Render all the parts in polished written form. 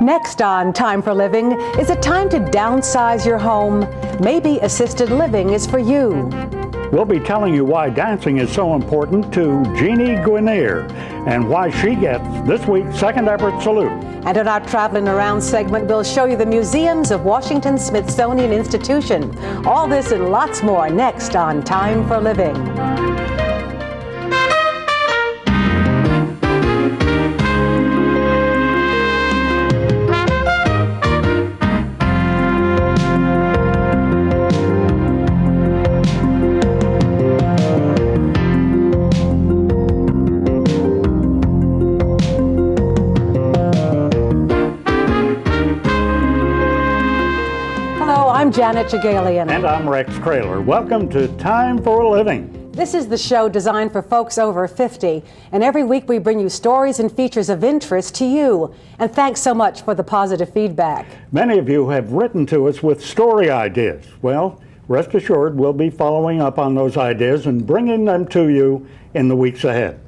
Next on Time for Living, is it time to downsize your home? Maybe assisted living is for you. We'll be telling you why dancing is so important to Jeannie Guinier and why she gets this week's second effort salute. And in our Traveling Around segment, we'll show you the museums of Washington's Smithsonian Institution. All this and lots more next on Time for Living. I'm Janet Jagalian. And I'm Rex Kraler. Welcome to Time for Living. This is the show designed for folks over 50. And every week we bring you stories and features of interest to you. And thanks so much for the positive feedback. Many of you have written to us with story ideas. Well, rest assured we'll be following up on those ideas and bringing them to you in the weeks ahead.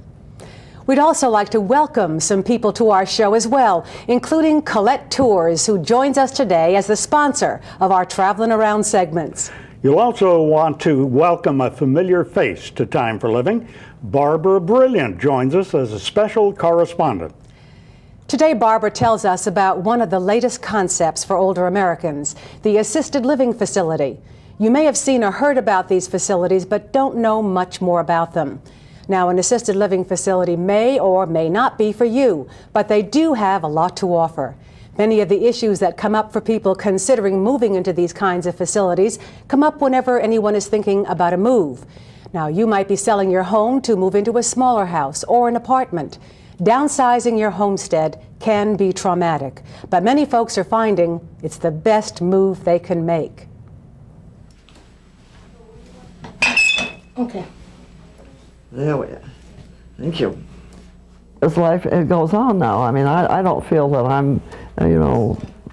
We'd also like to welcome some people to our show as well, including Colette Tours, who joins us today as the sponsor of our Traveling Around segments. You'll also want to welcome a familiar face to Time for Living. Barbara Brilliant joins us as a special correspondent. Today, Barbara tells us about one of the latest concepts for older Americans, the assisted living facility. You may have seen or heard about these facilities, but don't know much more about them. Now, an assisted living facility may or may not be for you, but they do have a lot to offer. Many of the issues that come up for people considering moving into these kinds of facilities come up whenever anyone is thinking about a move. Now, you might be selling your home to move into a smaller house or an apartment. Downsizing your homestead can be traumatic, but many folks are finding it's the best move they can make. Okay. There we are. Thank you. As life it goes on now, I mean, I don't feel that I'm,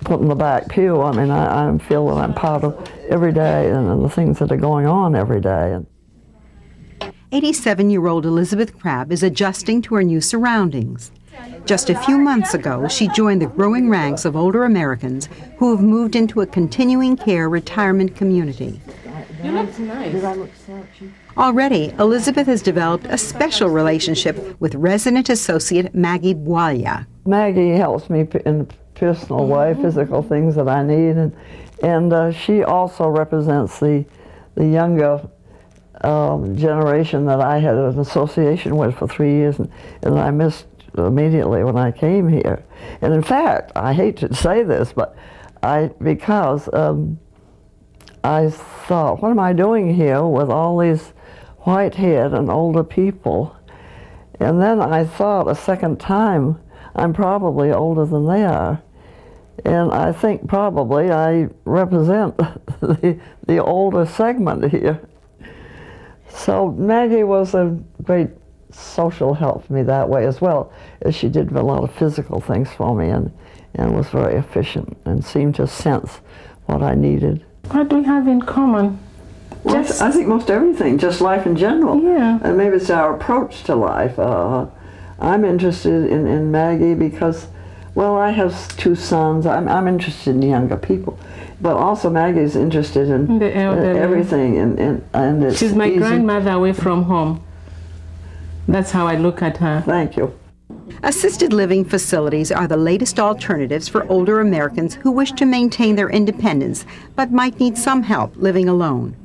put in the back pew. I mean, I feel that I'm part of every day and the things that are going on every day. 87-year-old Elizabeth Crabb is adjusting to her new surroundings. Just a few months ago, she joined the growing ranks of older Americans who have moved into a continuing care retirement community. You look nice. Already, Elizabeth has developed a special relationship with resident associate Maggie Bwalia. Maggie helps me in a personal way, physical things that I need, and she also represents the younger generation that I had an association with for 3 years, and I missed immediately when I came here. And in fact, I hate to say this, but because I thought, what am I doing here with all these white-haired and older people? And then I thought a second time, I'm probably older than they are. And I think probably I represent the older segment here. So Maggie was a great social help for me that way, as well as she did a lot of physical things for me and was very efficient and seemed to sense what I needed. What do we have in common? Well, I think most everything, just life in general. Yeah. And maybe it's our approach to life. I'm interested in Maggie because, well, I have 2 sons. I'm interested in younger people. But also Maggie's interested in the elderly. Everything. And it's She's my easy. grandmother away from home. That's how I look at her. Thank you. Assisted living facilities are the latest alternatives for older Americans who wish to maintain their independence but might need some help living alone.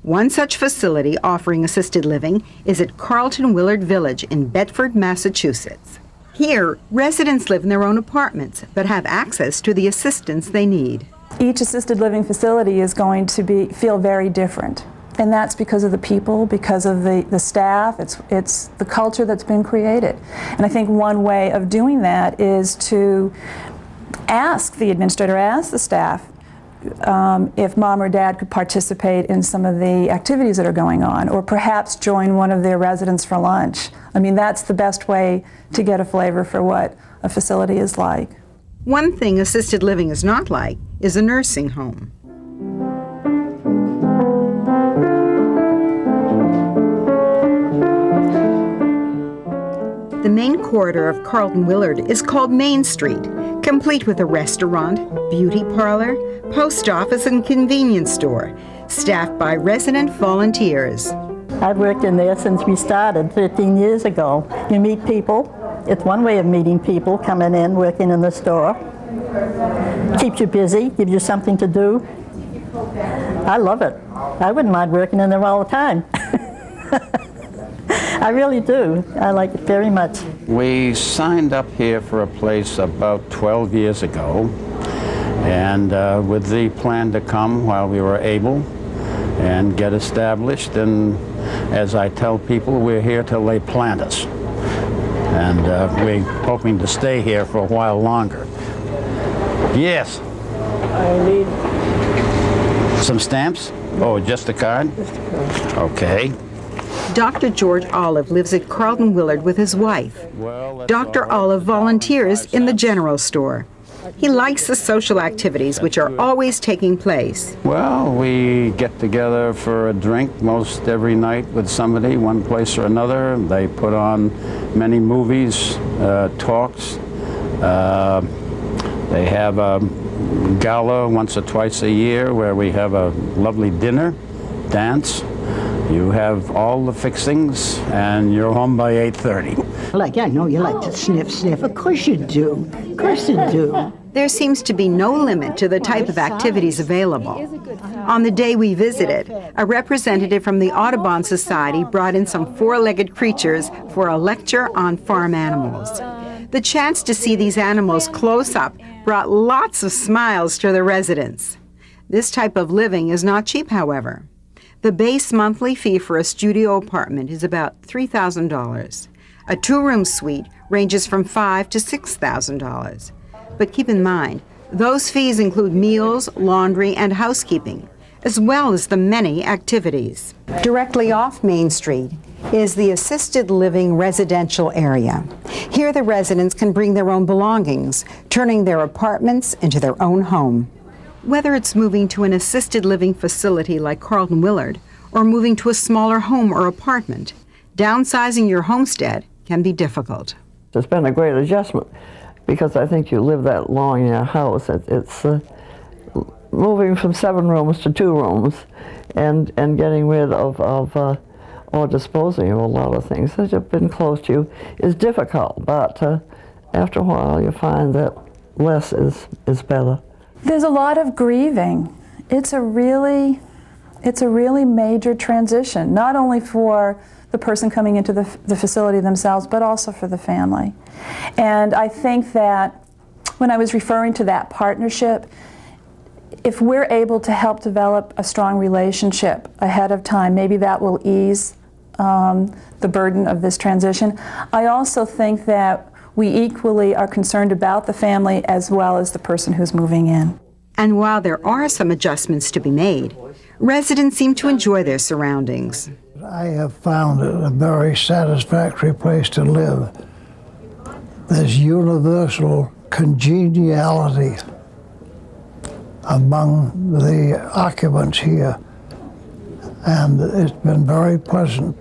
One such facility offering assisted living is at Carlton Willard Village in Bedford, Massachusetts. Here, residents live in their own apartments but have access to the assistance they need. Each assisted living facility is going to feel very different. And that's because of the people, because of the staff, it's the culture that's been created. And I think one way of doing that is to ask the administrator, ask the staff, if mom or dad could participate in some of the activities that are going on, or perhaps join one of their residents for lunch. I mean, that's the best way to get a flavor for what a facility is like. One thing assisted living is not like is a nursing home. The main corridor of Carlton Willard is called Main Street, complete with a restaurant, beauty parlor, post office, and convenience store, staffed by resident volunteers. I've worked in there since we started 13 years ago. You meet people. It's one way of meeting people, coming in, working in the store. Keeps you busy, gives you something to do. I love it. I wouldn't mind working in there all the time. I really do. I like it very much. We signed up here for a place about 12 years ago, and with the plan to come while we were able and get established. And as I tell people, we're here till they plant us. And we're hoping to stay here for a while longer. Yes? I need some stamps? Oh, just a card? just a card. Okay. Dr. George Olive lives at Carlton Willard with his wife. Dr. Olive volunteers in the general store. He likes the social activities which are always taking place. Well, we get together for a drink most every night with somebody, one place or another. They put on many movies, talks. They have a gala once or twice a year where we have a lovely dinner, dance. You have all the fixings, and you're home by 8:30. I know you like to sniff. Of course you do. Of course you do. There seems to be no limit to the type of activities available. On the day we visited, a representative from the Audubon Society brought in some four-legged creatures for a lecture on farm animals. The chance to see these animals close up brought lots of smiles to the residents. This type of living is not cheap, however. The base monthly fee for a studio apartment is about $3,000. A two-room suite ranges from $5,000 to $6,000. But keep in mind, those fees include meals, laundry, and housekeeping, as well as the many activities. Directly off Main Street is the assisted living residential area. Here the residents can bring their own belongings, turning their apartments into their own home. Whether it's moving to an assisted living facility like Carlton Willard or moving to a smaller home or apartment, downsizing your homestead can be difficult. It's been a great adjustment because I think you live that long in your house. It's moving from 7 rooms to 2 rooms and getting rid of or disposing of a lot of things that have been close to you is difficult, but after a while you find that less is better. There's a lot of grieving. It's a really major transition, not only for the person coming into the facility themselves, but also for the family. And I think that when I was referring to that partnership, if we're able to help develop a strong relationship ahead of time, maybe that will ease the burden of this transition. I also think that we equally are concerned about the family as well as the person who's moving in. And while there are some adjustments to be made, residents seem to enjoy their surroundings. I have found it a very satisfactory place to live. There's universal congeniality among the occupants here, and it's been very pleasant.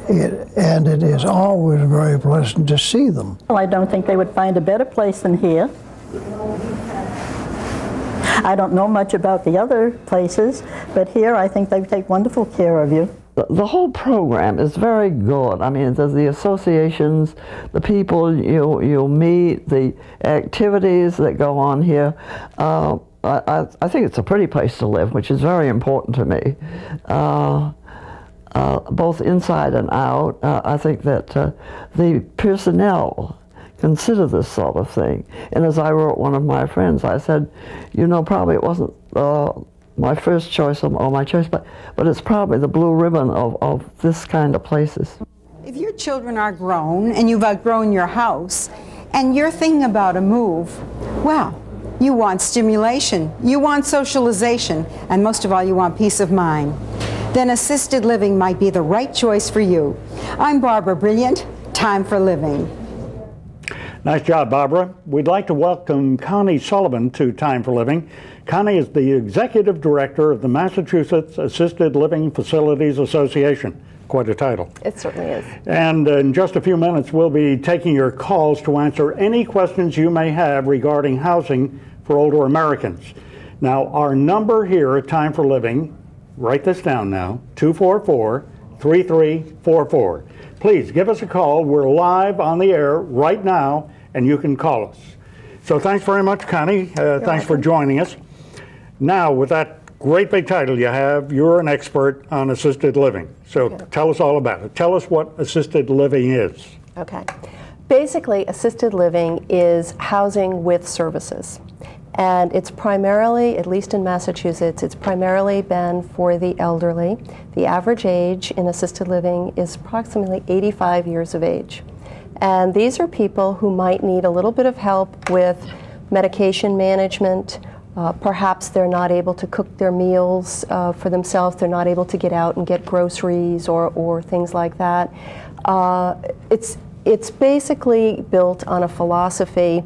And it is always very pleasant to see them. Well, I don't think they would find a better place than here. I don't know much about the other places, but here I think they take wonderful care of you. The whole program is very good. I mean, there's the associations, the people you meet, the activities that go on here. I think it's a pretty place to live, which is very important to me. Both inside and out. I think that the personnel consider this sort of thing. And as I wrote one of my friends, I said, probably it wasn't my first choice or my choice, but it's probably the blue ribbon of this kind of places. If your children are grown and you've outgrown your house and you're thinking about a move, well, you want stimulation, you want socialization, and most of all, you want peace of mind. Then assisted living might be the right choice for you. I'm Barbara Brilliant. Time for Living. Nice job, Barbara. We'd like to welcome Connie Sullivan to Time for Living. Connie is the Executive Director of the Massachusetts Assisted Living Facilities Association. quite a title. It certainly is. And in just a few minutes, we'll be taking your calls to answer any questions you may have regarding housing for older Americans. Now, our number here at Time for Living, write this down now, 244-3344. Please give us a call. We're live on the air right now, and you can call us. So thanks very much, Connie. Thanks for joining us. Now, with that great big title you have, you're an expert on assisted living. So tell us all about it. Tell us what assisted living is. Okay. Basically, assisted living is housing with services. And it's primarily, at least in Massachusetts, it's primarily been for the elderly. The average age in assisted living is approximately 85 years of age. And these are people who might need a little bit of help with medication management. Perhaps they're not able to cook their meals for themselves. They're not able to get out and get groceries or things like that. It's basically built on a philosophy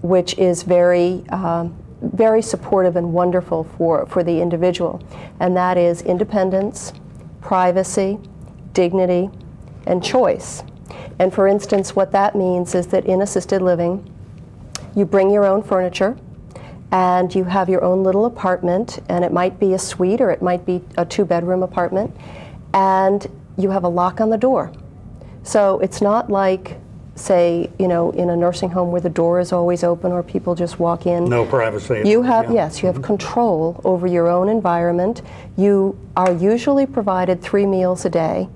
which is very supportive and wonderful for the individual. And that is independence, privacy, dignity, and choice. And for instance, what that means is that in assisted living, you bring your own furniture, and you have your own little apartment, and it might be a suite or it might be a 2-bedroom apartment, and you have a lock on the door. So it's not like, say, in a nursing home where the door is always open or people just walk in. No privacy. You have, yes, you have control over your own environment. You are usually provided 3 meals a day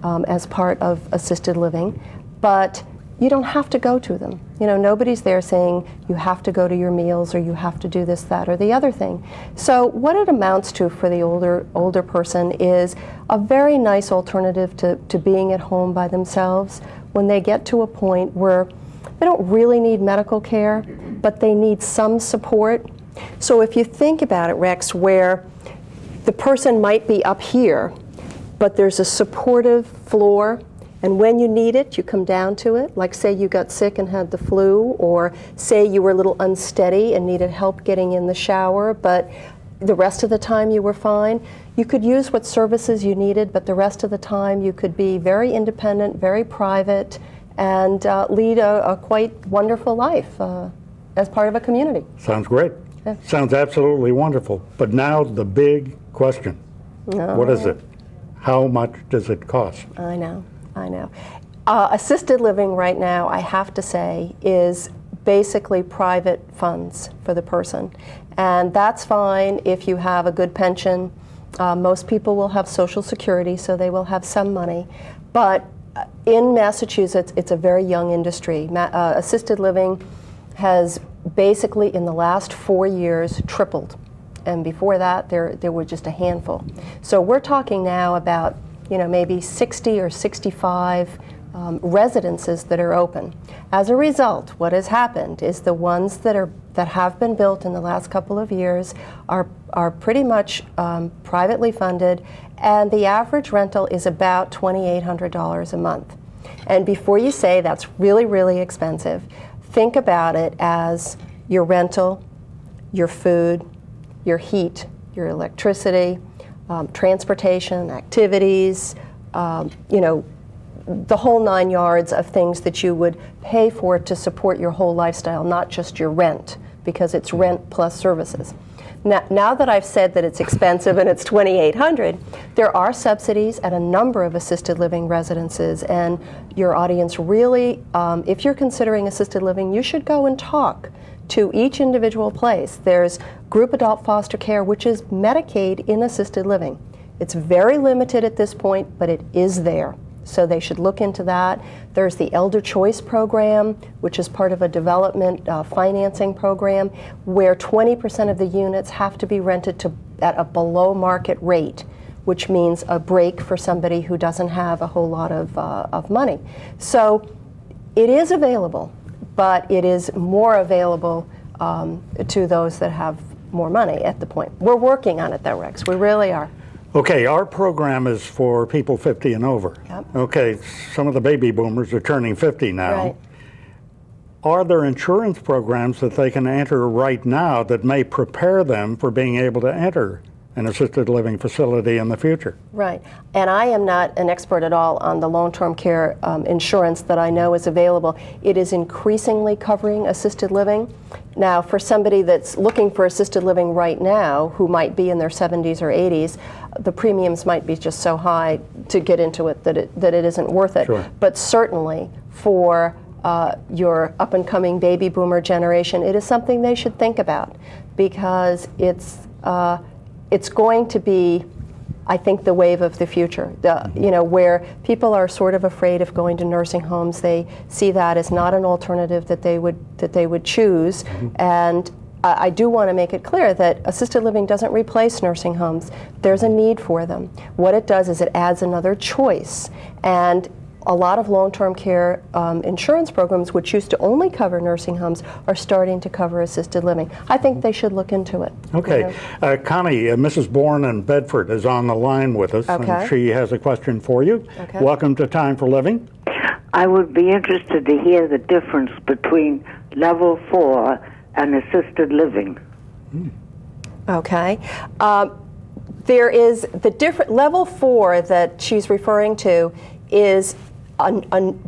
as part of assisted living, but you don't have to go to them. Nobody's there saying you have to go to your meals or you have to do this, that, or the other thing. So what it amounts to for the older person is a very nice alternative to being at home by themselves when they get to a point where they don't really need medical care, but they need some support. So if you think about it, Rex, where the person might be up here, but there's a supportive floor, and when you need it, you come down to it. Like say you got sick and had the flu, or say you were a little unsteady and needed help getting in the shower, but the rest of the time you were fine. You could use what services you needed, but the rest of the time you could be very independent, very private, and lead a quite wonderful life as part of a community. Sounds great. Yeah. Sounds absolutely wonderful. But now the big question. What is it? How much does it cost? I know. Assisted living right now, I have to say, is basically private funds for the person. And that's fine if you have a good pension. Most people will have Social Security, so they will have some money. But in Massachusetts, it's a very young industry. Assisted living has basically, in the last 4 years, tripled. And before that, there were just a handful. So we're talking now about maybe 60 or 65 residences that are open. As a result, what has happened is the ones that have been built in the last couple of years are pretty much privately funded, and the average rental is about $2,800 a month. And before you say that's really, really expensive, think about it as your rental, your food, your heat, your electricity, transportation, activities, the whole 9 yards of things that you would pay for to support your whole lifestyle, not just your rent, because it's rent plus services. Now that I've said that it's expensive and it's $2,800, there are subsidies at a number of assisted living residences, and your audience really, if you're considering assisted living, you should go and talk to each individual place. There's group adult foster care, which is Medicaid in assisted living. It's very limited at this point, but it is there. So they should look into that. There's the Elder Choice Program, which is part of a development financing program, where 20% of the units have to be rented at a below market rate, which means a break for somebody who doesn't have a whole lot of money. So it is available, but it is more available to those that have more money at the point. We're working on it though, Rex, we really are. Okay, our program is for people 50 and over. Yep. Okay, some of the baby boomers are turning 50 now. Right. Are there insurance programs that they can enter right now that may prepare them for being able to enter an assisted living facility in the future. Right. And I am not an expert at all on the long-term care insurance that I know is available. It is increasingly covering assisted living. Now, for somebody that's looking for assisted living right now, who might be in their 70s or 80s, the premiums might be just so high to get into it that it isn't worth it. Sure. But certainly for your up-and-coming baby boomer generation, it is something they should think about, because it's going to be, I think, the wave of the future. Where people are sort of afraid of going to nursing homes, they see that as not an alternative that they would choose. And I do want to make it clear that assisted living doesn't replace nursing homes. There's a need for them. What it does is it adds another choice. And a lot of long-term care insurance programs, which used to only cover nursing homes, are starting to cover assisted living. I think they should look into it. Okay. Connie, Mrs. Bourne in Bedford is on the line with us, Okay. and she has a question for you. Okay. Welcome to Time for Living. I would be interested to hear the difference between level 4 and assisted living. Okay. There is the different level 4 that she's referring to is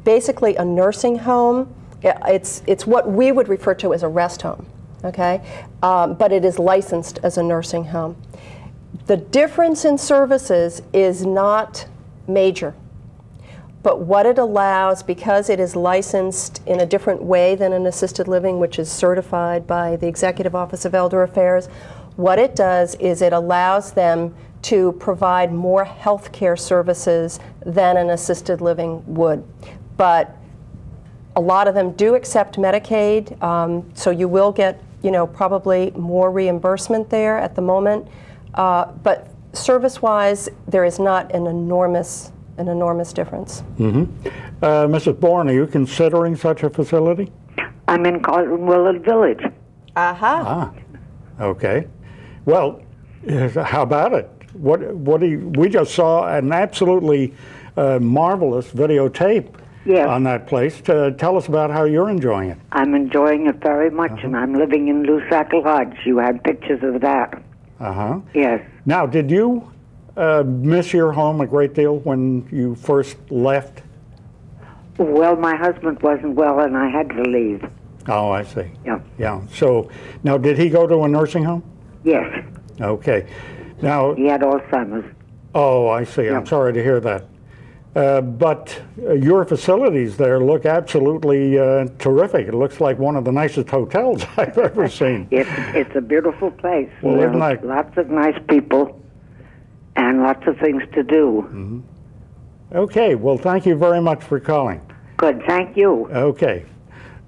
basically a nursing home. It's what we would refer to as a rest home, okay? But it is licensed as a nursing home. The difference in services is not major, but what it allows, because it is licensed in a different way than an assisted living, which is certified by the Executive Office of Elder Affairs, what it does is it allows them to provide more health care services than an assisted living would. But a lot of them do accept Medicaid, so you will get, probably more reimbursement there at the moment. But service-wise, there is not an enormous difference. Mrs. Bourne, are you considering such a facility? I'm in Cottonwood Village. Aha. Okay. Well, how about it? We just saw an absolutely marvelous videotape on that place. Tell us about how you're enjoying it. I'm enjoying it very much, and I'm living in Lusac Lodge. You had pictures of that. Yes. Now, did you miss your home a great deal when you first left? Well, my husband wasn't well, and I had to leave. Oh, I see. Yeah. So, now, did he go to a nursing home? Yes. Okay. Now, he had Alzheimer's. Oh, I see. I'm sorry to hear that. But your facilities there look absolutely terrific. It looks like one of the nicest hotels I've ever seen. It's a beautiful place. Well, isn't that... Lots of nice people and lots of things to do. Okay. Well, thank you very much for calling. Good. Thank you. Okay.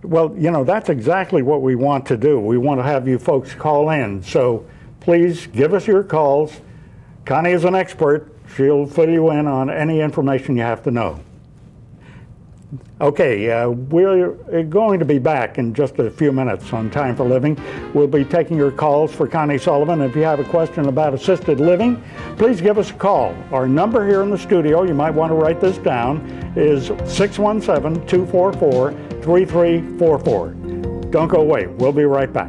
Well, that's exactly what we want to do. We want to have you folks call in. So please give us your calls. Connie is an expert. She'll fill you in on any information you have to know. Okay, we're going to be back in just a few minutes on Time for Living. We'll be taking your calls for Connie Sullivan. If you have a question about assisted living, please give us a call. Our number here in the studio, you might want to write this down, is 617-244-3344. Don't go away. We'll be right back.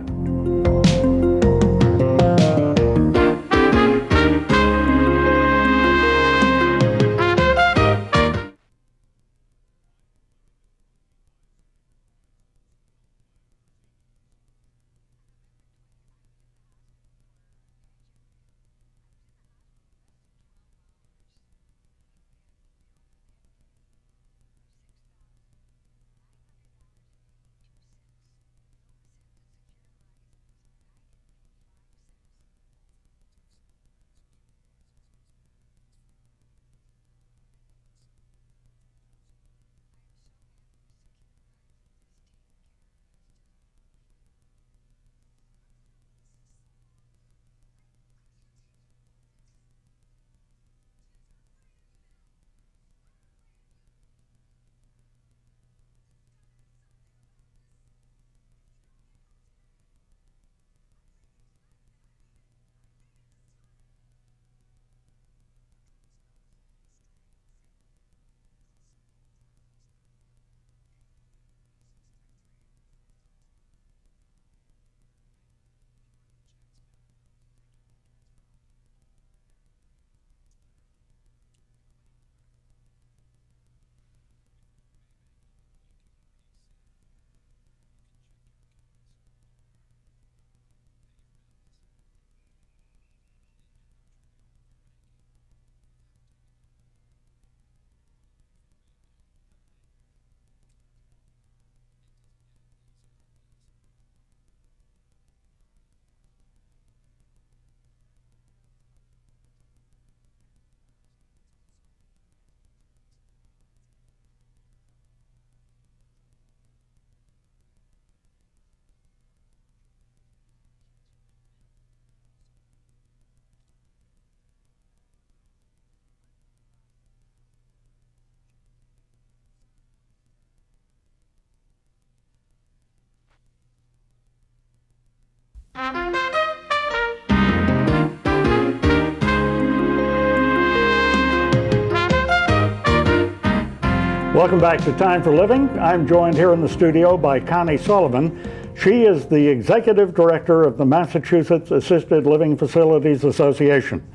Welcome back to Time for Living. I'm joined here in the studio by Connie Sullivan. She is the Executive Director of the Massachusetts Assisted Living Facilities Association.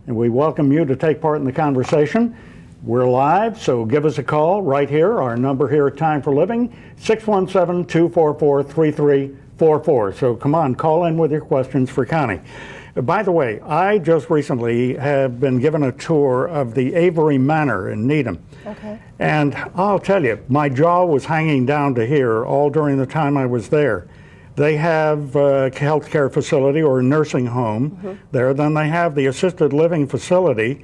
And we welcome you to take part in the conversation. We're live, so give us a call right here. Our number here at Time for Living, 617-244-3344. So come on, call in with your questions for Connie. By the way, I just recently have been given a tour of the Avery Manor in Needham. Okay. And I'll tell you, my jaw was hanging down to here all during the time I was there. They have a healthcare facility or a nursing home there. Then they have the assisted living facility,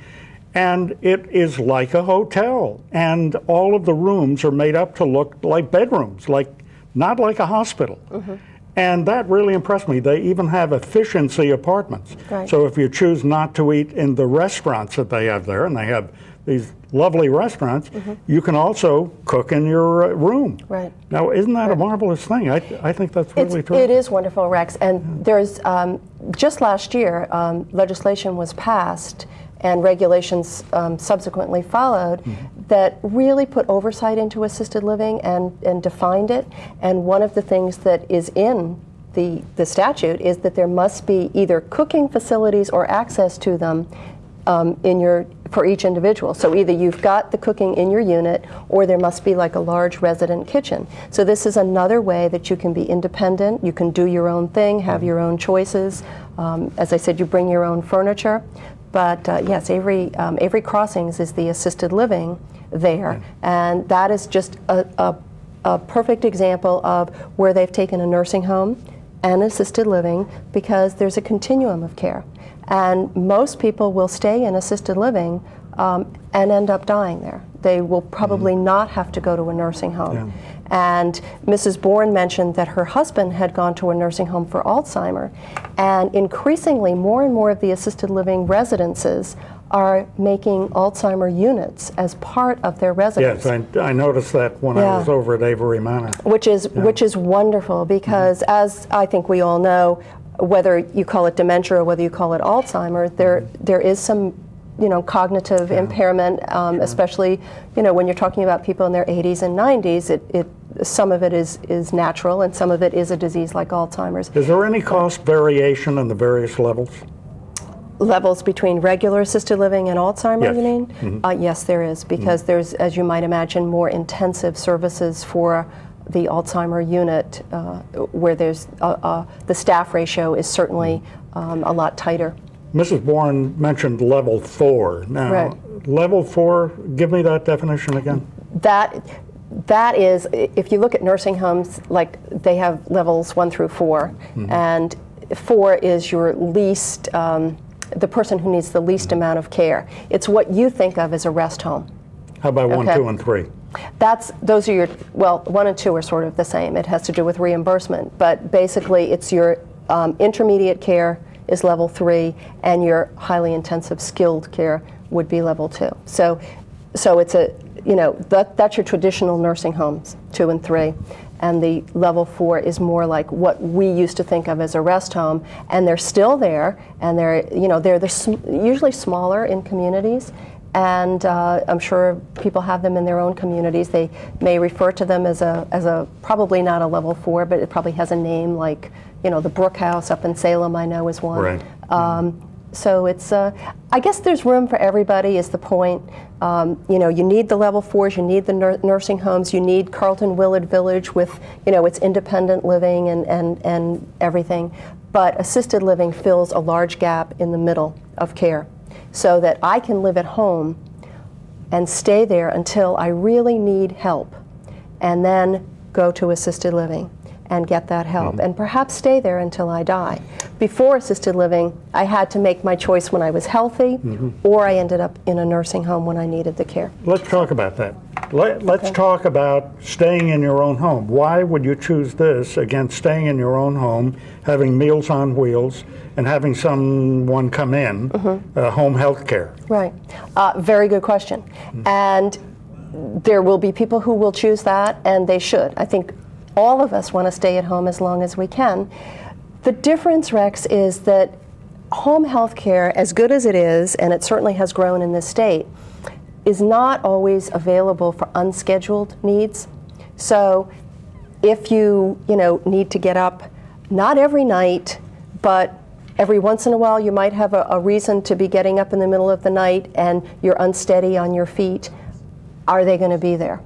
and it is like a hotel. And all of the rooms are made up to look like bedrooms, not like a hospital. And that really impressed me. They even have efficiency apartments. Right. So if you choose not to eat in the restaurants that they have there, and they have these lovely restaurants, you can also cook in your room. Right. Now, isn't that a marvelous thing? I think that's really true. It is wonderful, Rex. And there's, just last year, legislation was passed and regulations subsequently followed that really put oversight into assisted living and defined it. And one of the things that is in the statute is that there must be either cooking facilities or access to them for each individual. So either you've got the cooking in your unit, or there must be like a large resident kitchen. So this is another way that you can be independent. You can do your own thing, have your own choices. As I said, you bring your own furniture. But yes, Avery Crossings is the assisted living there, and that is just a perfect example of where they've taken a nursing home and assisted living, because there's a continuum of care. And most people will stay in assisted living and end up dying there. They will probably not have to go to a nursing home. And Mrs. Bourne mentioned that her husband had gone to a nursing home for Alzheimer. And increasingly, more and more of the assisted living residences are making Alzheimer units as part of their residence. Yes, I noticed that when I was over at Avery Manor. Which is wonderful, because as I think we all know, whether you call it dementia or whether you call it Alzheimer, there is some cognitive impairment, especially when you're talking about people in their 80s and 90s. Some of it is natural, and some of it is a disease like Alzheimer's. Is there any cost variation in the various levels? Levels between regular assisted living and Alzheimer, Yes. you mean? Yes, there is, because there's, as you might imagine, more intensive services for the Alzheimer unit, where there's the staff ratio is certainly a lot tighter. Mrs. Bourne mentioned level 4. Now, level 4, give me that definition again. That is, if you look at nursing homes, like they have levels 1 through 4, and 4 is your least, the person who needs the least amount of care. It's what you think of as a rest home. How about 1, 2, and 3? Those are your, 1 and 2 are sort of the same. It has to do with reimbursement, but basically it's your intermediate care is level 3, and your highly intensive skilled care would be level 2. So it's that's your traditional nursing homes, 2 and 3. And the level 4 is more like what we used to think of as a rest home, and they're still there, and they're usually smaller in communities, and I'm sure people have them in their own communities. They may refer to them as a probably not a level 4, but it probably has a name like the Brook House up in Salem, I know, is one. Right. So it's, I guess there's room for everybody is the point. You need the level 4s, you need the nursing homes, you need Carlton Willard Village with, its independent living and everything. But assisted living fills a large gap in the middle of care, so that I can live at home and stay there until I really need help, and then go to assisted living and get that help, and perhaps stay there until I die. Before assisted living, I had to make my choice when I was healthy, or I ended up in a nursing home when I needed the care. Let's talk about that. Let's talk about staying in your own home. Why would you choose this against staying in your own home, having Meals on Wheels, and having someone come in, home health care? Right. Very good question. And there will be people who will choose that, and they should. I think all of us want to stay at home as long as we can. The difference, Rex, is that home health care, as good as it is, and it certainly has grown in this state, is not always available for unscheduled needs. So if you need to get up, not every night, but every once in a while, you might have a reason to be getting up in the middle of the night and you're unsteady on your feet. Are they going to be there?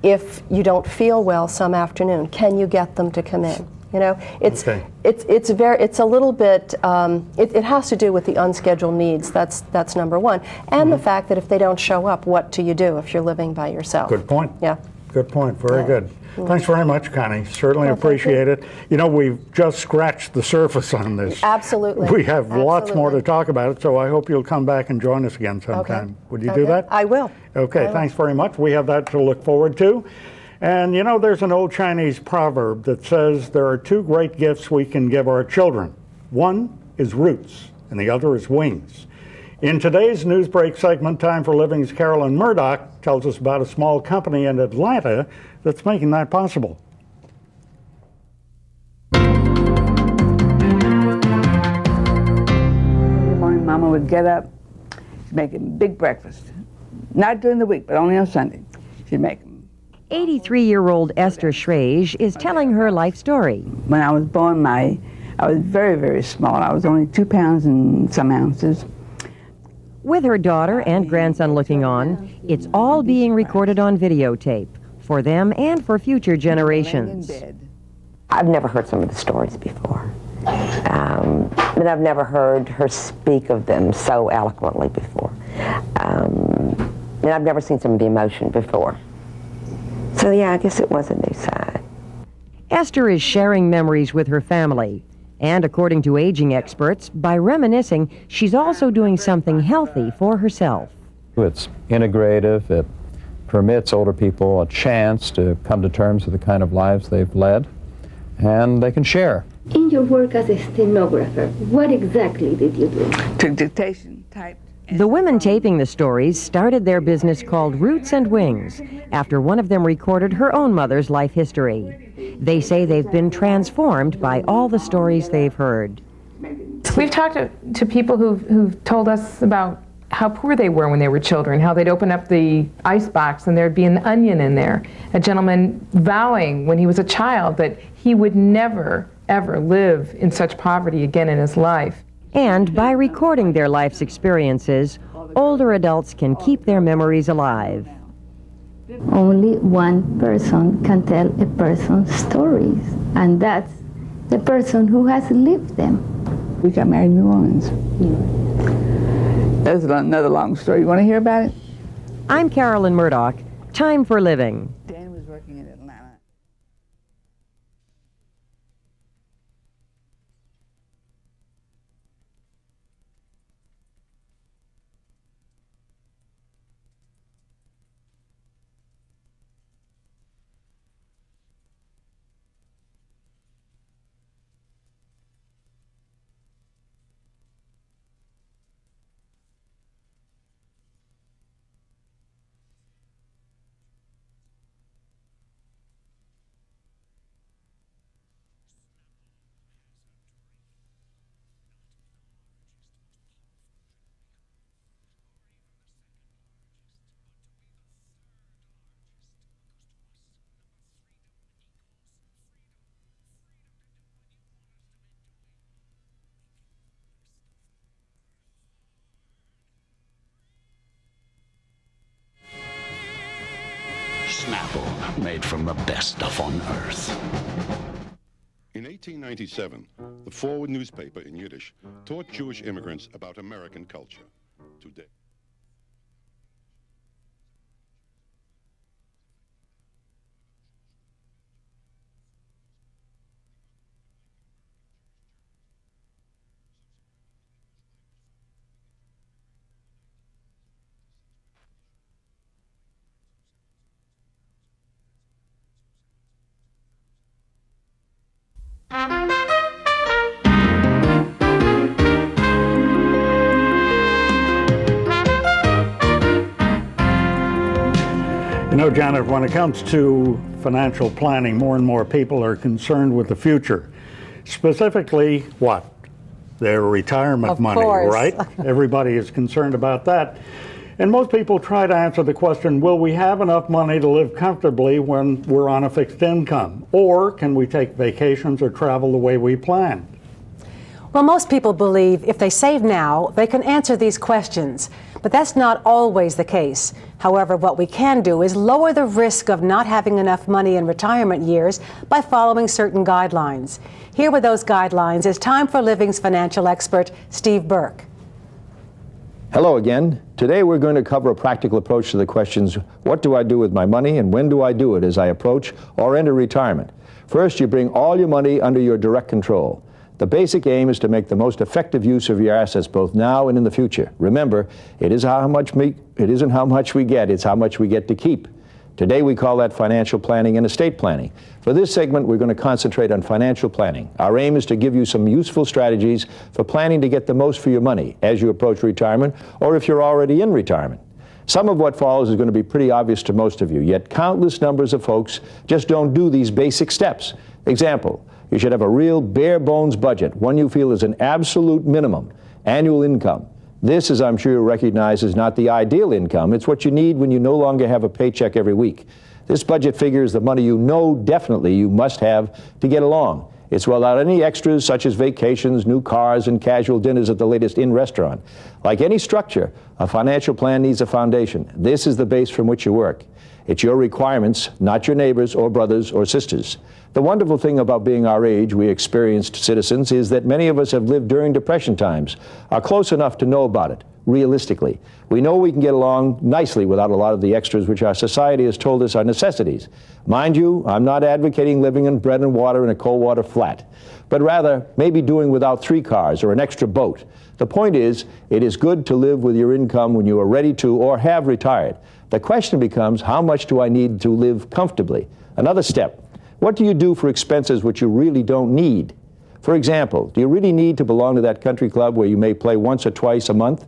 If you don't feel well some afternoon, can you get them to come in? It's a little bit. It has to do with the unscheduled needs. That's number one, and the fact that if they don't show up, what do you do if you're living by yourself? Good point. Yeah. Good point. Very good. Thanks very much, Connie. Certainly appreciate it. We've just scratched the surface on this. Absolutely. We have lots more to talk about it, so I hope you'll come back and join us again sometime. Okay. Would you do that? I will. Okay, thanks very much. We have that to look forward to. And there's an old Chinese proverb that says there are two great gifts we can give our children. One is roots, and the other is wings. In today's Newsbreak segment, Time for Living's Carolyn Murdoch tells us about a small company in Atlanta that's making that possible. Every morning, Mama would get up, she'd make a big breakfast. Not during the week, but only on Sunday. She'd make them. 83-year-old Esther Schrage is telling her life story. When I was born, I was very, very small. I was only 2 pounds and some ounces. With her daughter and grandson looking on, it's all being recorded on videotape for them and for future generations. I've never heard some of the stories before. And I've never heard her speak of them so eloquently before. And I've never seen some of the emotion before. So yeah, I guess it was a new side. Esther is sharing memories with her family. And according to aging experts, by reminiscing, she's also doing something healthy for herself. It's integrative. It permits older people a chance to come to terms with the kind of lives they've led, and they can share. In your work as a stenographer, what exactly did you do? Took dictation, typed. The women taping the stories started their business called Roots and Wings after one of them recorded her own mother's life history. They say they've been transformed by all the stories they've heard. We've talked to people who've told us about how poor they were when they were children, how they'd open up the icebox and there'd be an onion in there. A gentleman vowing when he was a child that he would never, ever live in such poverty again in his life. And by recording their life's experiences, older adults can keep their memories alive. Only one person can tell a person's stories, and that's the person who has lived them. We got married in New Orleans. That's another long story. You want to hear about it? I'm Carolyn Murdoch. Time for Living. Dan was working in Atlanta. Snapple, made from the best stuff on earth. In 1897, the Forward newspaper in Yiddish taught Jewish immigrants about American culture. Today. Janet, when it comes to financial planning, more and more people are concerned with the future. Specifically, what? Their retirement money, right? Everybody is concerned about that. And most people try to answer the question, will we have enough money to live comfortably when we're on a fixed income? Or can we take vacations or travel the way we planned? Well, most people believe if they save now, they can answer these questions. But that's not always the case. However, what we can do is lower the risk of not having enough money in retirement years by following certain guidelines. Here with those guidelines is Time for Living's financial expert, Steve Burke. Hello again. Today we're going to cover a practical approach to the questions, what do I do with my money and when do I do it as I approach or enter retirement? First, you bring all your money under your direct control. The basic aim is to make the most effective use of your assets both now and in the future. Remember, it isn't how much we get, it's how much we get to keep. Today we call that financial planning and estate planning. For this segment, we're going to concentrate on financial planning. Our aim is to give you some useful strategies for planning to get the most for your money as you approach retirement or if you're already in retirement. Some of what follows is going to be pretty obvious to most of you, yet countless numbers of folks just don't do these basic steps. Example, you should have a real bare bones budget, one you feel is an absolute minimum, annual income. This, as I'm sure you recognize, is not the ideal income. It's what you need when you no longer have a paycheck every week. This budget figure is the money you know definitely you must have to get along. It's without any extras such as vacations, new cars, and casual dinners at the latest in-restaurant. Like any structure, a financial plan needs a foundation. This is the base from which you work. It's your requirements, not your neighbors or brothers or sisters. The wonderful thing about being our age, we experienced citizens, is that many of us have lived during Depression times, are close enough to know about it, realistically. We know we can get along nicely without a lot of the extras which our society has told us are necessities. Mind you, I'm not advocating living on bread and water in a cold water flat, but rather maybe doing without 3 cars or an extra boat. The point is, it is good to live with your income when you are ready to or have retired. The question becomes, how much do I need to live comfortably? Another step, what do you do for expenses which you really don't need? For example, do you really need to belong to that country club where you may play once or twice a month?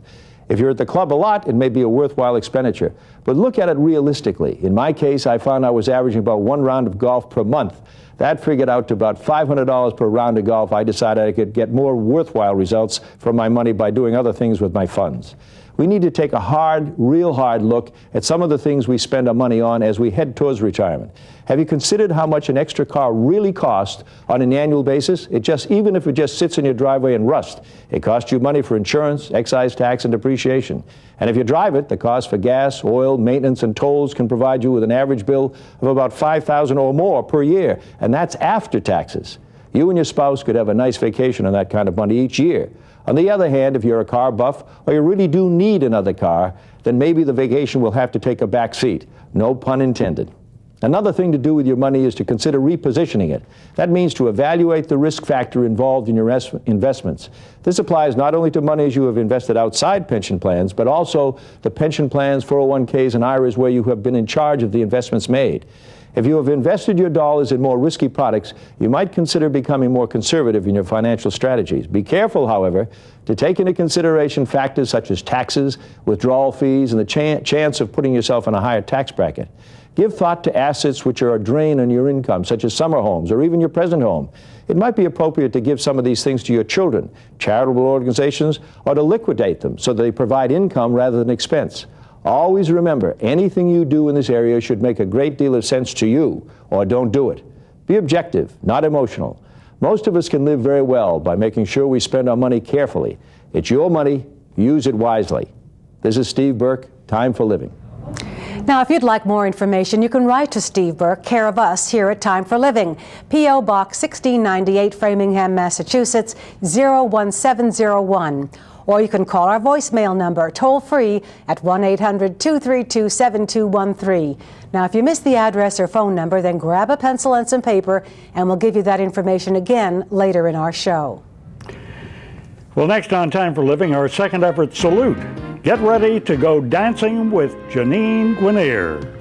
If you're at the club a lot, it may be a worthwhile expenditure. But look at it realistically. In my case, I found I was averaging about 1 round of golf per month. That figured out to about $500 per round of golf. I decided I could get more worthwhile results from my money by doing other things with my funds. We need to take a real hard look at some of the things we spend our money on as we head towards retirement. Have you considered how much an extra car really costs on an annual basis? Even if it just sits in your driveway and rusts, it costs you money for insurance, excise tax, and depreciation. And if you drive it, the cost for gas, oil, maintenance, and tolls can provide you with an average bill of about $5,000 or more per year, and that's after taxes. You and your spouse could have a nice vacation on that kind of money each year. On the other hand, if you're a car buff or you really do need another car, then maybe the vacation will have to take a back seat. No pun intended. Another thing to do with your money is to consider repositioning it. That means to evaluate the risk factor involved in your investments. This applies not only to monies you have invested outside pension plans, but also the pension plans, 401ks, and IRAs where you have been in charge of the investments made. If you have invested your dollars in more risky products, you might consider becoming more conservative in your financial strategies. Be careful, however, to take into consideration factors such as taxes, withdrawal fees, and the chance of putting yourself in a higher tax bracket. Give thought to assets which are a drain on your income, such as summer homes or even your present home. It might be appropriate to give some of these things to your children, charitable organizations, or to liquidate them so they provide income rather than expense. Always remember, anything you do in this area should make a great deal of sense to you, or don't do it. Be objective, not emotional. Most of us can live very well by making sure we spend our money carefully. It's your money, use it wisely. This is Steve Burke, Time for Living. Now, if you'd like more information, you can write to Steve Burke, care of us here at Time for Living, P.O. Box 1698, Framingham, Massachusetts, 01701. Or you can call our voicemail number, toll-free, at 1-800-232-7213. Now, if you missed the address or phone number, then grab a pencil and some paper, and we'll give you that information again later in our show. Well, next on Time for Living, our second effort, Salute. Get ready to go dancing with Janine Guinier.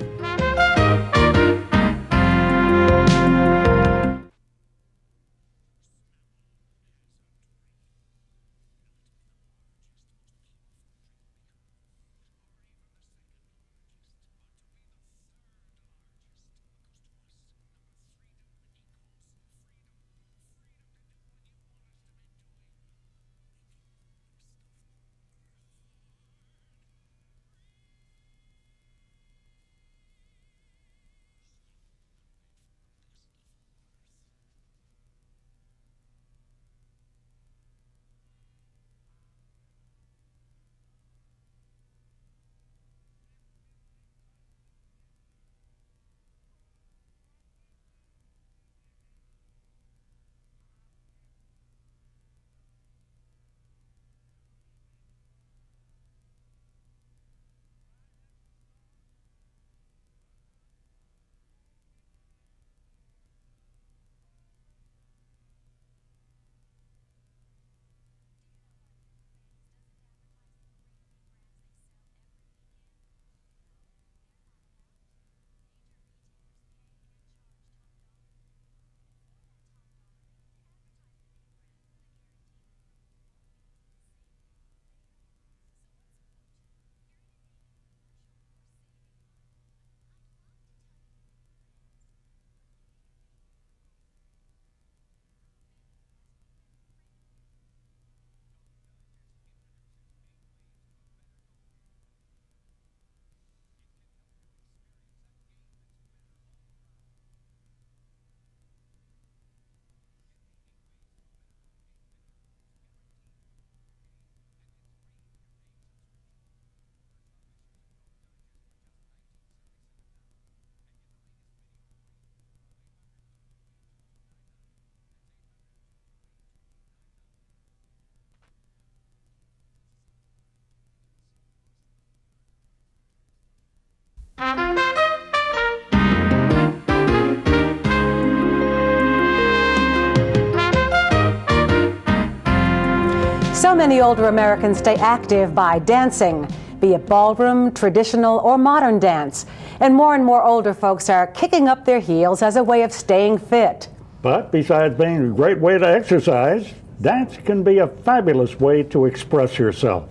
many older Americans stay active by dancing, be it ballroom, traditional, or modern dance. And more older folks are kicking up their heels as a way of staying fit. But besides being a great way to exercise, dance can be a fabulous way to express yourself.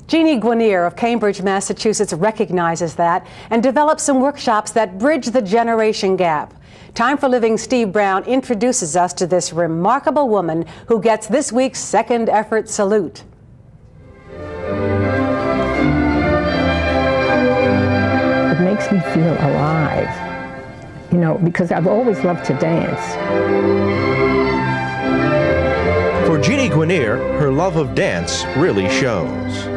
Jeannie Guinier of Cambridge, Massachusetts recognizes that and develops some workshops that bridge the generation gap. Time for Living's Steve Brown introduces us to this remarkable woman who gets this week's second effort salute. It makes me feel alive, you know, because I've always loved to dance. For Jeannie Guinier, her love of dance really shows.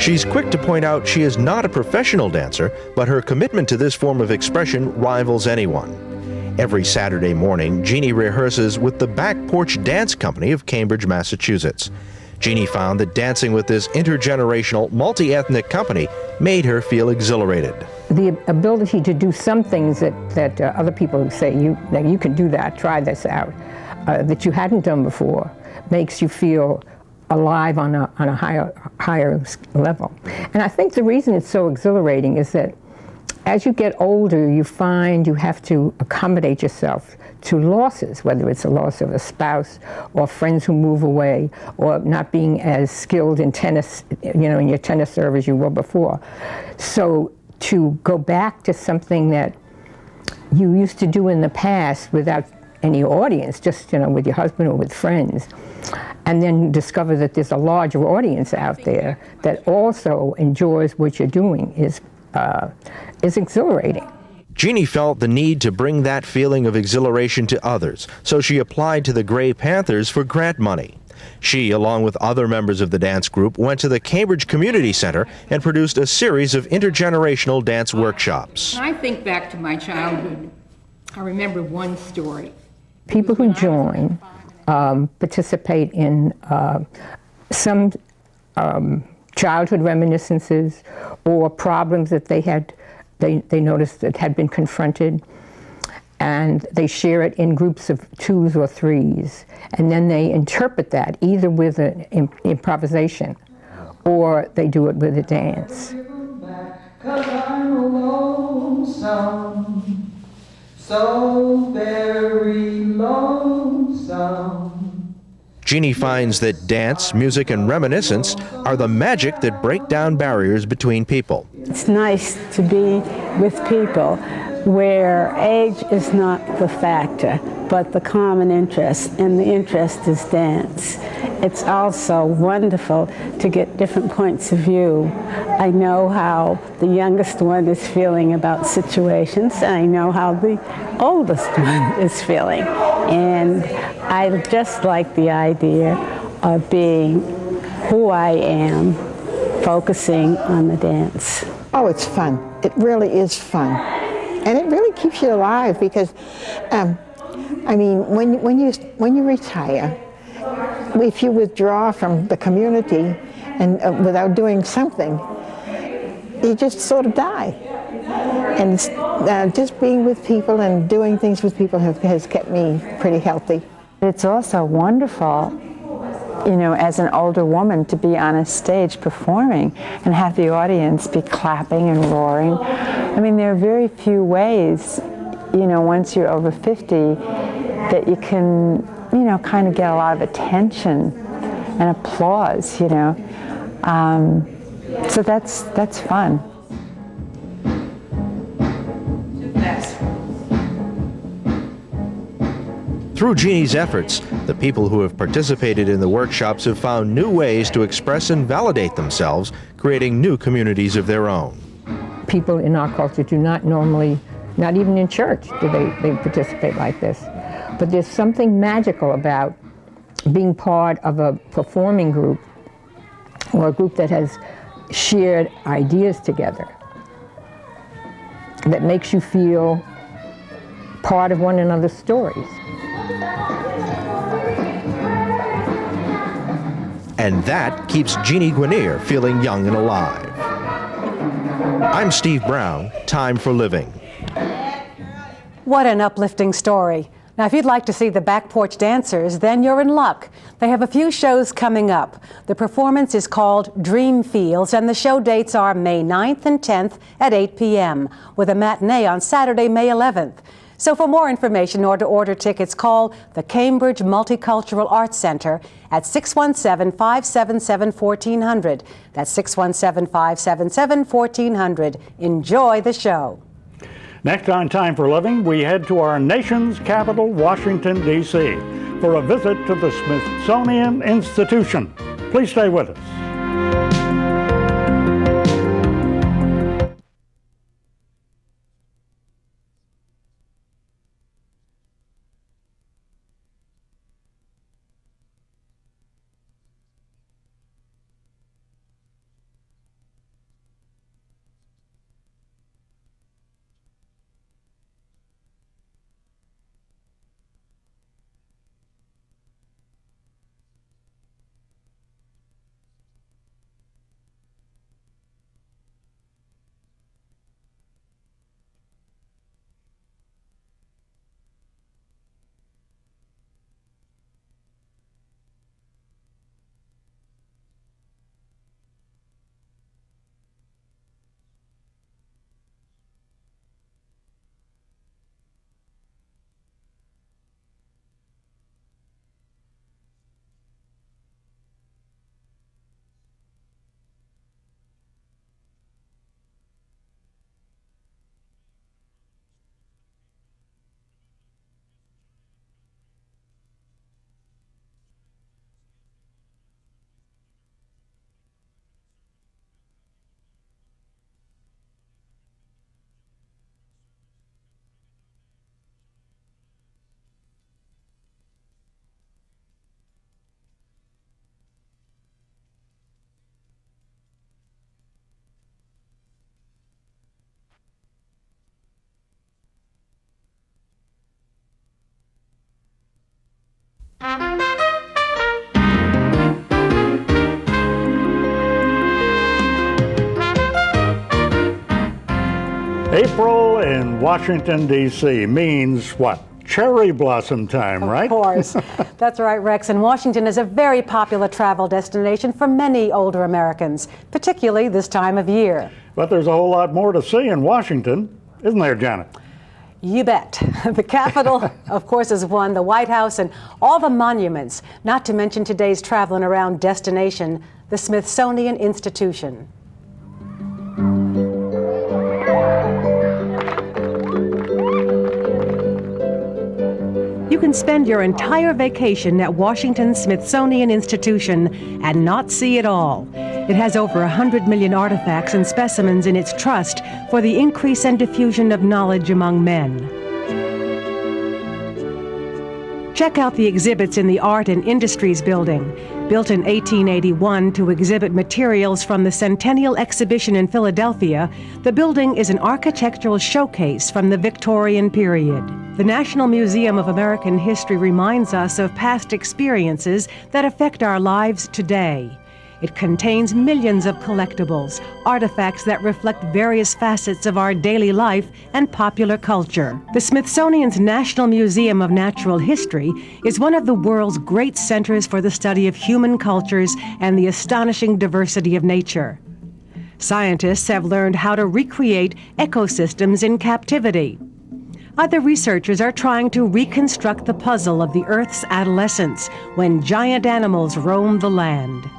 She's quick to point out she is not a professional dancer, but her commitment to this form of expression rivals anyone. Every Saturday morning, Jeannie rehearses with the Back Porch Dance Company of Cambridge, Massachusetts. Jeannie found that dancing with this intergenerational, multi-ethnic company made her feel exhilarated. The ability to do some things that other people say, you can do that, try this out, that you hadn't done before, makes you feel alive on a higher level. And I think the reason it's so exhilarating is that as you get older, you find you have to accommodate yourself to losses, whether it's a loss of a spouse or friends who move away or not being as skilled in tennis, you know, in your tennis serve as you were before. So to go back to something that you used to do in the past without any audience, just, you know, with your husband or with friends, and then discover that there's a larger audience out there that also enjoys what you're doing is exhilarating. Jeannie felt the need to bring that feeling of exhilaration to others, so she applied to the Gray Panthers for grant money. She, along with other members of the dance group, went to the Cambridge Community Center and produced a series of intergenerational dance workshops. When I think back to my childhood, I remember one story. People who join participate in some childhood reminiscences or problems that they noticed that had been confronted, and they share it in groups of 2s or 3s, and then they interpret that either with an improvisation or they do it with a dance. 'Cause I'm lonesome, so very lonesome. Jeannie finds that dance, music, and reminiscence are the magic that break down barriers between people. It's nice to be with people where age is not the factor, but the common interest, and the interest is dance. It's also wonderful to get different points of view. I know how the youngest one is feeling about situations, and I know how the oldest one is feeling. And I just like the idea of being who I am, focusing on the dance. Oh, it's fun. It really is fun. And it really keeps you alive because, I mean, when you retire, if you withdraw from the community and without doing something, you just sort of die. And just being with people and doing things with people has kept me pretty healthy. It's also wonderful, you know, as an older woman to be on a stage performing and have the audience be clapping and roaring. I mean, there are very few ways, you know, once you're over 50 that you can, you know, kind of get a lot of attention and applause, you know. So that's fun. Through Jeannie's efforts, the people who have participated in the workshops have found new ways to express and validate themselves, creating new communities of their own. People in our culture do not normally, not even in church, do they participate like this. But there's something magical about being part of a performing group or a group that has shared ideas together that makes you feel part of one another's stories. And that keeps Jeannie Guinier feeling young and alive. I'm Steve Brown, Time for Living. What an uplifting story. Now, if you'd like to see the Back Porch Dancers, then you're in luck. They have a few shows coming up. The performance is called Dream Fields, and the show dates are May 9th and 10th at 8 p.m., with a matinee on Saturday, May 11th. So for more information or to order tickets, call the Cambridge Multicultural Arts Center at 617-577-1400. That's 617-577-1400. Enjoy the show. Next on Time for Living, we head to our nation's capital, Washington, D.C., for a visit to the Smithsonian Institution. Please stay with us. April in Washington, D.C. means what? Cherry blossom time, right? Of course. That's right, Rex. And Washington is a very popular travel destination for many older Americans, particularly this time of year. But there's a whole lot more to see in Washington, isn't there, Janet? You bet. The Capitol, of course, is one, the White House, and all the monuments, not to mention today's traveling around destination, the Smithsonian Institution. You can spend your entire vacation at Washington's Smithsonian Institution and not see it all. It has over 100 million artifacts and specimens in its trust for the increase and diffusion of knowledge among men. Check out the exhibits in the Art and Industries Building. Built in 1881 to exhibit materials from the Centennial Exhibition in Philadelphia, the building is an architectural showcase from the Victorian period. The National Museum of American History reminds us of past experiences that affect our lives today. It contains millions of collectibles, artifacts that reflect various facets of our daily life and popular culture. The Smithsonian's National Museum of Natural History is one of the world's great centers for the study of human cultures and the astonishing diversity of nature. Scientists have learned how to recreate ecosystems in captivity. Other researchers are trying to reconstruct the puzzle of the Earth's adolescence when giant animals roam the land.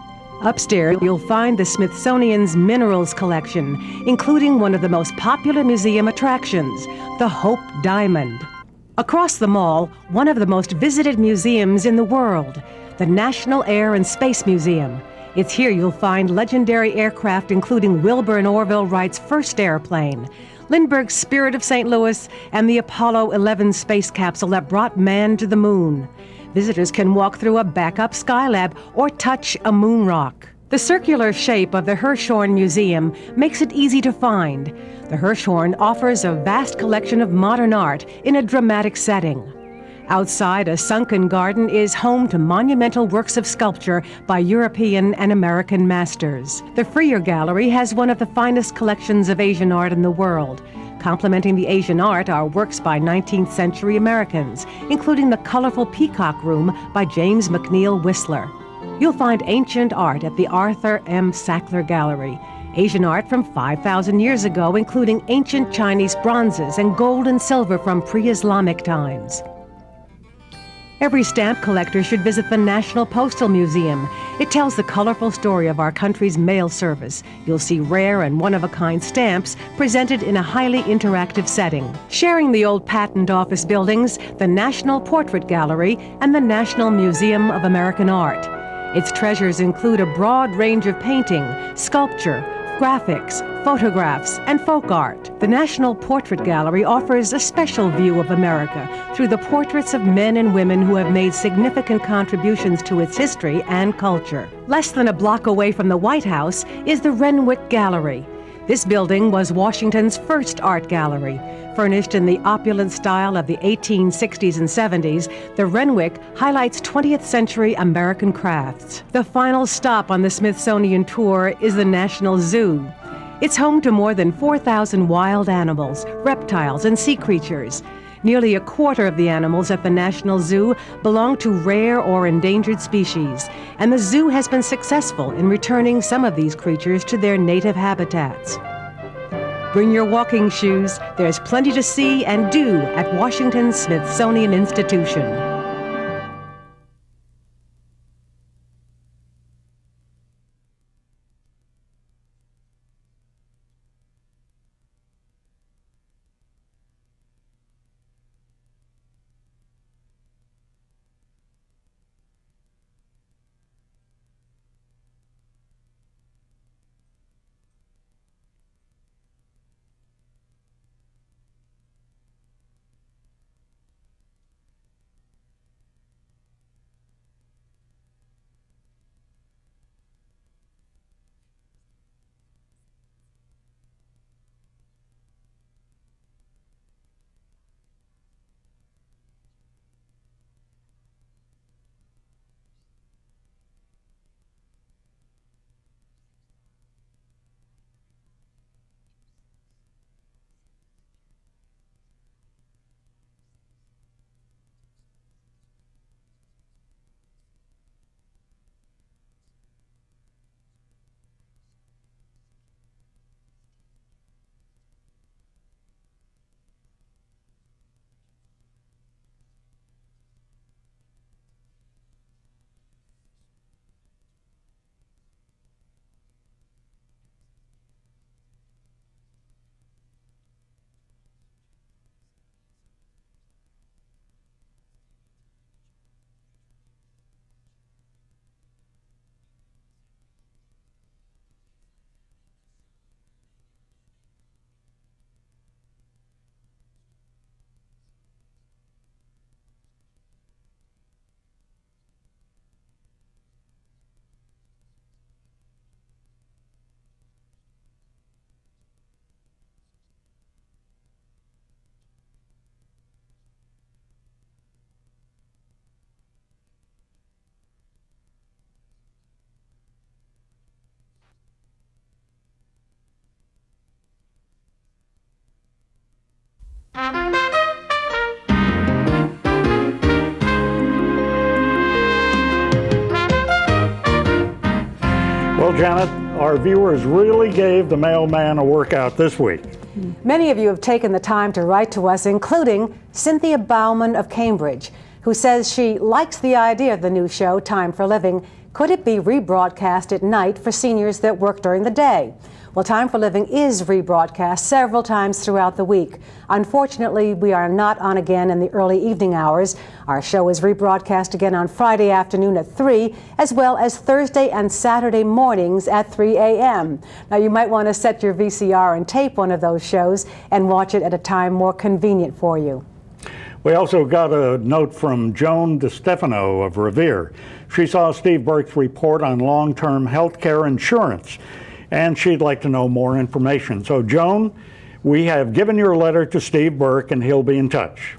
Upstairs, you'll find the Smithsonian's minerals collection, including one of the most popular museum attractions, the Hope Diamond. Across the mall, one of the most visited museums in the world, the National Air and Space Museum. It's here you'll find legendary aircraft including Wilbur and Orville Wright's first airplane, Lindbergh's Spirit of St. Louis, and the Apollo 11 space capsule that brought man to the moon. Visitors can walk through a backup Skylab or touch a moon rock. The circular shape of the Hirshhorn Museum makes it easy to find. The Hirshhorn offers a vast collection of modern art in a dramatic setting. Outside, a sunken garden is home to monumental works of sculpture by European and American masters. The Freer Gallery has one of the finest collections of Asian art in the world. Complementing the Asian art are works by 19th century Americans, including the colorful Peacock Room by James McNeill Whistler. You'll find ancient art at the Arthur M. Sackler Gallery. Asian art from 5,000 years ago, including ancient Chinese bronzes and gold and silver from pre-Islamic times. Every stamp collector should visit the National Postal Museum. It tells the colorful story of our country's mail service. You'll see rare and one-of-a-kind stamps presented in a highly interactive setting. Sharing the old patent office buildings, the National Portrait Gallery, and the National Museum of American Art. Its treasures include a broad range of painting, sculpture, graphics, photographs, and folk art. The National Portrait Gallery offers a special view of America through the portraits of men and women who have made significant contributions to its history and culture. Less than a block away from the White House is the Renwick Gallery. This building was Washington's first art gallery. Furnished in the opulent style of the 1860s and 70s, the Renwick highlights 20th century American crafts. The final stop on the Smithsonian tour is the National Zoo. It's home to more than 4,000 wild animals, reptiles, and sea creatures. Nearly a quarter of the animals at the National Zoo belong to rare or endangered species, and the zoo has been successful in returning some of these creatures to their native habitats. Bring your walking shoes. There's plenty to see and do at Washington's Smithsonian Institution. Well, Janet, our viewers really gave the mailman a workout this week. Many of you have taken the time to write to us, including Cynthia Bauman of Cambridge, who says she likes the idea of the new show, Time for Living. Could it be rebroadcast at night for seniors that work during the day? Well, Time for Living is rebroadcast several times throughout the week. Unfortunately, we are not on again in the early evening hours. Our show is rebroadcast again on Friday afternoon at 3, as well as Thursday and Saturday mornings at 3 a.m. Now, you might want to set your VCR and tape one of those shows and watch it at a time more convenient for you. We also got a note from Joan DeStefano of Revere. She saw Steve Burke's report on long-term health care insurance, and she'd like to know more information. So, Joan, we have given your letter to Steve Burke, and he'll be in touch.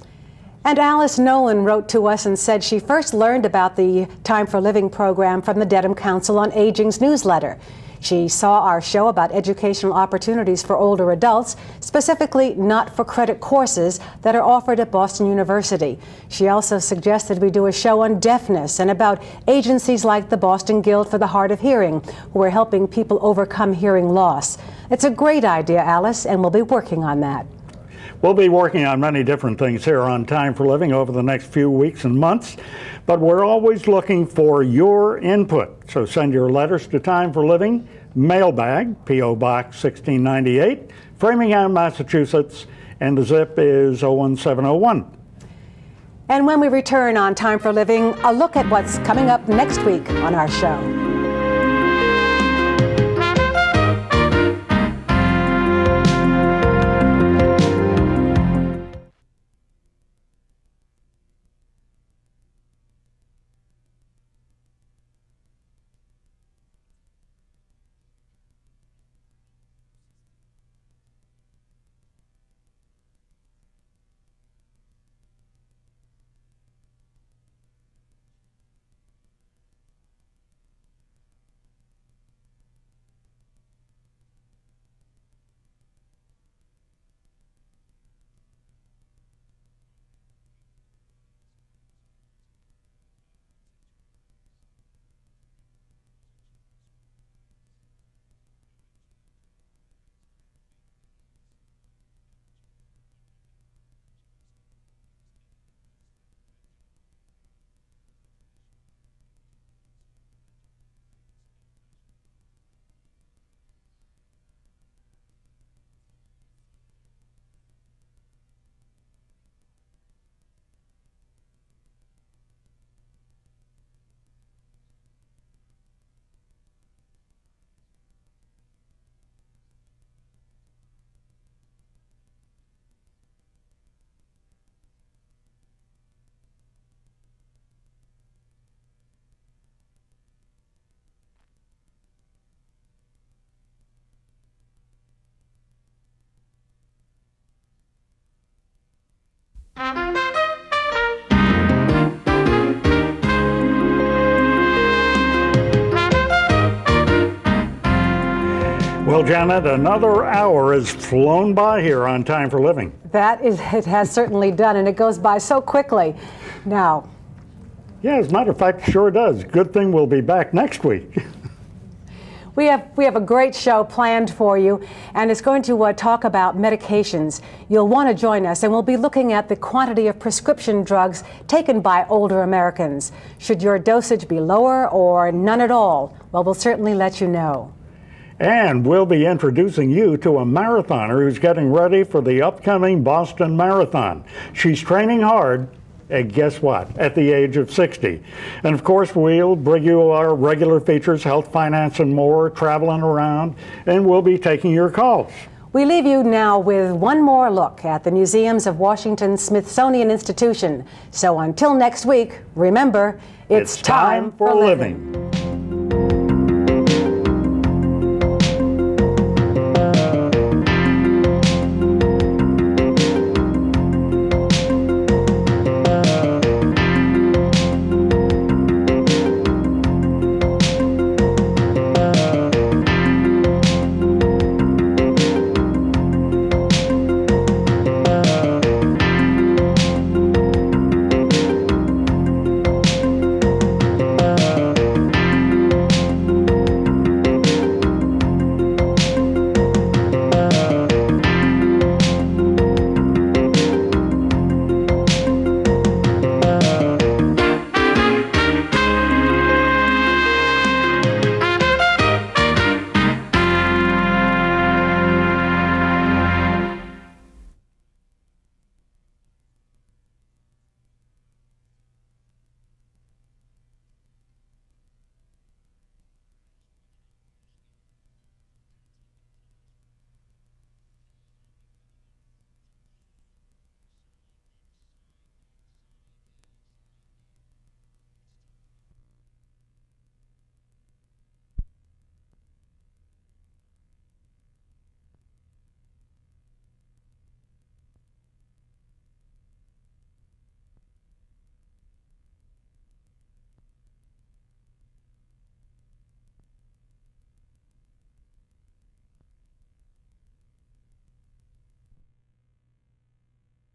And Alice Nolan wrote to us and said she first learned about the Time for Living program from the Dedham Council on Aging's newsletter. She saw our show about educational opportunities for older adults, specifically not-for-credit courses that are offered at Boston University. She also suggested we do a show on deafness and about agencies like the Boston Guild for the Hard of Hearing, who are helping people overcome hearing loss. It's a great idea, Alice, and we'll be working on that. We'll be working on many different things here on Time for Living over the next few weeks and months, but we're always looking for your input. So send your letters to Time for Living, mailbag, P.O. Box 1698, Framingham, Massachusetts, and the zip is 01701. And when we return on Time for Living, a look at what's coming up next week on our show. Well, Janet, another hour has flown by here on Time for Living. It has certainly done, and it goes by so quickly. Now. Yeah, as a matter of fact, it sure does. Good thing we'll be back next week. We have a great show planned for you, and it's going to talk about medications. You'll want to join us, and we'll be looking at the quantity of prescription drugs taken by older Americans. Should your dosage be lower or none at all? Well, we'll certainly let you know. And we'll be introducing you to a marathoner who's getting ready for the upcoming Boston Marathon. She's training hard, and guess what? At the age of 60. And of course, we'll bring you our regular features, health, finance, and more, traveling around, and we'll be taking your calls. We leave you now with one more look at the museums of Washington's Smithsonian Institution. So until next week, remember, it's time for living.